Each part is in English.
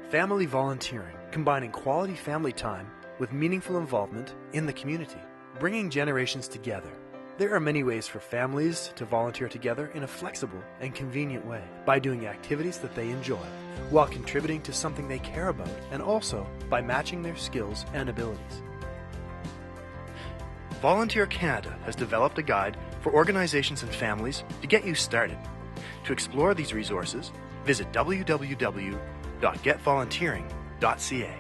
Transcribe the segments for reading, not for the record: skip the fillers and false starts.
Family volunteering, combining quality family time with meaningful involvement in the community, bringing generations together. There are many ways for families to volunteer together in a flexible and convenient way by doing activities that they enjoy, while contributing to something they care about, and also by matching their skills and abilities. Volunteer Canada has developed a guide for organizations and families to get you started. To explore these resources, visit www.getvolunteering.ca.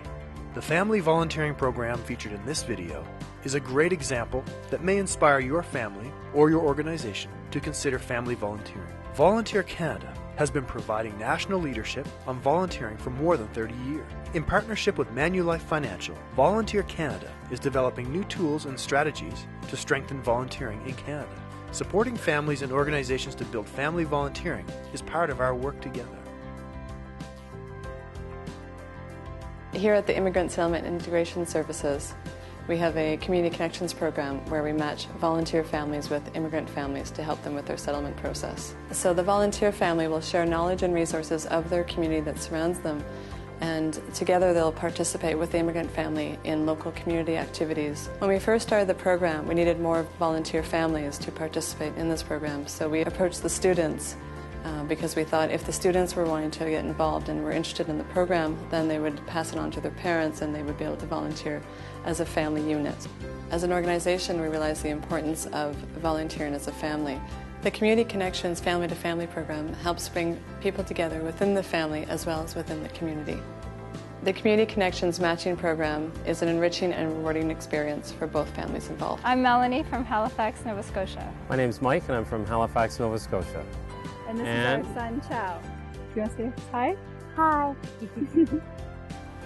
The family volunteering program featured in this video is a great example that may inspire your family or your organization to consider family volunteering. Volunteer Canada has been providing national leadership on volunteering for more than 30 years. In partnership with Manulife Financial, Volunteer Canada is developing new tools and strategies to strengthen volunteering in Canada. Supporting families and organizations to build family volunteering is part of our work together. Here at the Immigrant Settlement and Integration Services, we have a community connections program where we match volunteer families with immigrant families to help them with their settlement process. So the volunteer family will share knowledge and resources of their community that surrounds them, and together they'll participate with the immigrant family in local community activities. When we first started the program, we needed more volunteer families to participate in this program, so we approached the students because we thought if the students were wanting to get involved and were interested in the program, then they would pass it on to their parents and they would be able to volunteer as a family unit. As an organization, we realized the importance of volunteering as a family. The Community Connections Family to Family program helps bring people together within the family as well as within the community. The Community Connections Matching Program is an enriching and rewarding experience for both families involved. I'm Melanie from Halifax, Nova Scotia. My name's Mike and I'm from Halifax, Nova Scotia. And this is our son, Chow. Do you want to say hi? Hi.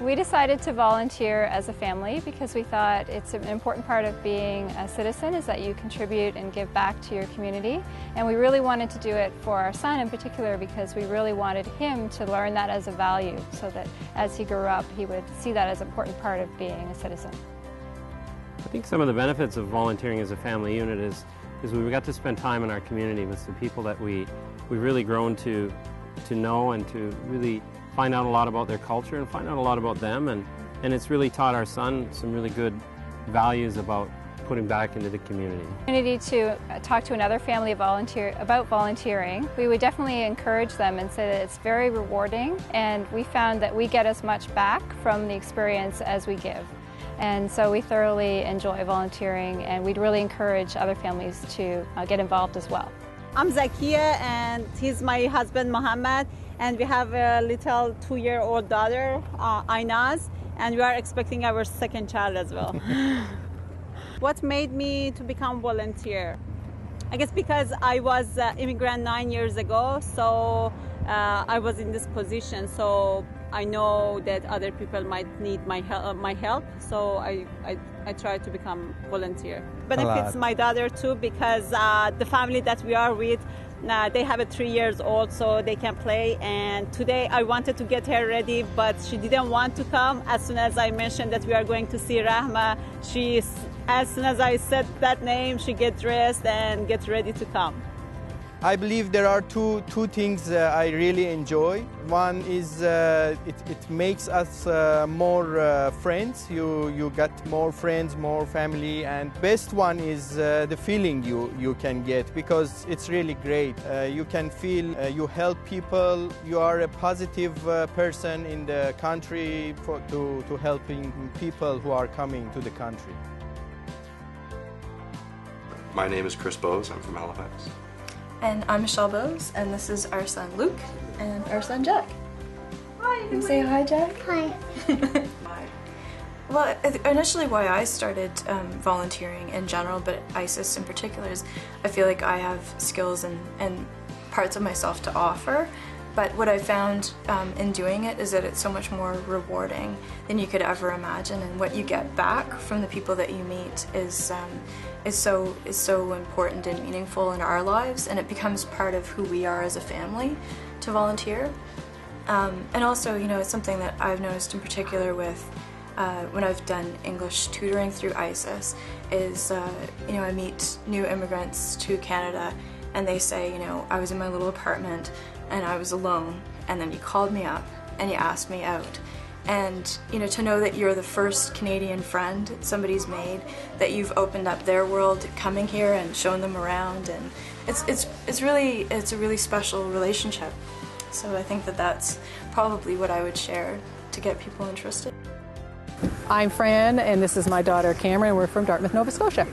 We decided to volunteer as a family because we thought it's an important part of being a citizen is that you contribute and give back to your community. And we really wanted to do it for our son in particular because we really wanted him to learn that as a value so that as he grew up he would see that as an important part of being a citizen. I think some of the benefits of volunteering as a family unit is we got to spend time in our community with some people that we've really grown to know and to really find out a lot about their culture and find out a lot about them, and it's really taught our son some really good values about putting back into the community. Opportunity to talk to another family about volunteering. We would definitely encourage them and say that it's very rewarding, and we found that we get as much back from the experience as we give. And so we thoroughly enjoy volunteering, and we'd really encourage other families to get involved as well. I'm Zakia and he's my husband Mohammed, and we have a little 2-year-old daughter, Ainaz, and we are expecting our second child as well. What made me to become volunteer? I guess because I was immigrant 9 years ago, so I was in this position, so I know that other people might need my help, so I tried to become volunteer. Benefits my daughter too because the family that we are with, they have a 3 years old, so they can play. And today I wanted to get her ready, but she didn't want to come. As soon as I mentioned that we are going to see Rahma, as soon as I said that name, she get dressed and get ready to come. I believe there are two things I really enjoy. One is it makes us more friends. You get more friends, more family, and best one is the feeling you can get because it's really great. You can feel you help people. You are a positive person in the country to helping people who are coming to the country. My name is Chris Bowes. I'm from Halifax. And I'm Michelle Bowes, and this is our son Luke and our son Jack. Hi. You can say hi, Jack? Hi. Well, initially why I started volunteering in general, but ISIS in particular, is I feel like I have skills and parts of myself to offer. But what I found in doing it is that it's so much more rewarding than you could ever imagine, and what you get back from the people that you meet is so important and meaningful in our lives, and it becomes part of who we are as a family to volunteer. And also, you know, it's something that I've noticed in particular with when I've done English tutoring through ISIS is, you know, I meet new immigrants to Canada and they say, you know, I was in my little apartment and I was alone, and then you called me up and you asked me out. And to know that you're the first Canadian friend somebody's made, that you've opened up their world coming here and shown them around, and it's a really special relationship. So I think that that's probably what I would share to get people interested. I'm Fran, and this is my daughter Cameron. We're from Dartmouth, Nova Scotia.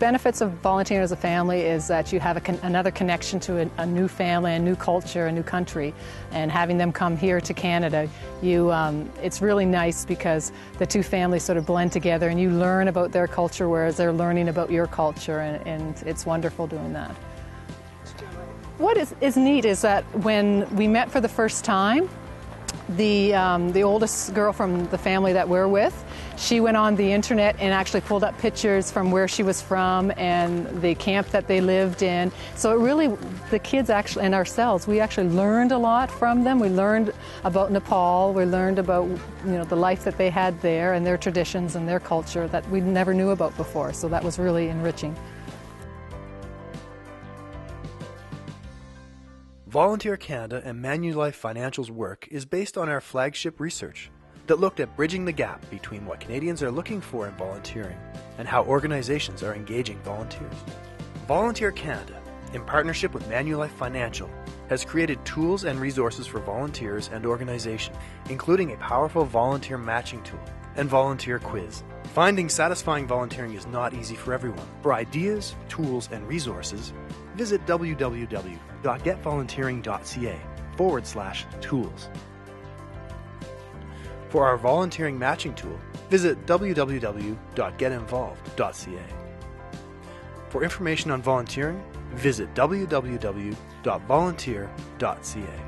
Benefits of volunteering as a family is that you have another connection to a new family, a new culture, a new country, and having them come here to Canada, it's really nice because the two families sort of blend together and you learn about their culture whereas they're learning about your culture, and it's wonderful doing that. What is neat is that when we met for the first time, the oldest girl from the family that we're with, she went on the internet and actually pulled up pictures from where she was from and the camp that they lived in. So it really, the kids actually, and ourselves, we actually learned a lot from them. We learned about Nepal, we learned about the life that they had there and their traditions and their culture that we never knew about before. So that was really enriching. Volunteer Canada and Manulife Financial's work is based on our flagship research that looked at bridging the gap between what Canadians are looking for in volunteering and how organizations are engaging volunteers. Volunteer Canada, in partnership with Manulife Financial, has created tools and resources for volunteers and organizations, including a powerful volunteer matching tool and volunteer quiz. Finding satisfying volunteering is not easy for everyone. For ideas, tools, and resources, visit www.getvolunteering.ca/tools. For our volunteering matching tool, visit www.getinvolved.ca. For information on volunteering, visit www.volunteer.ca.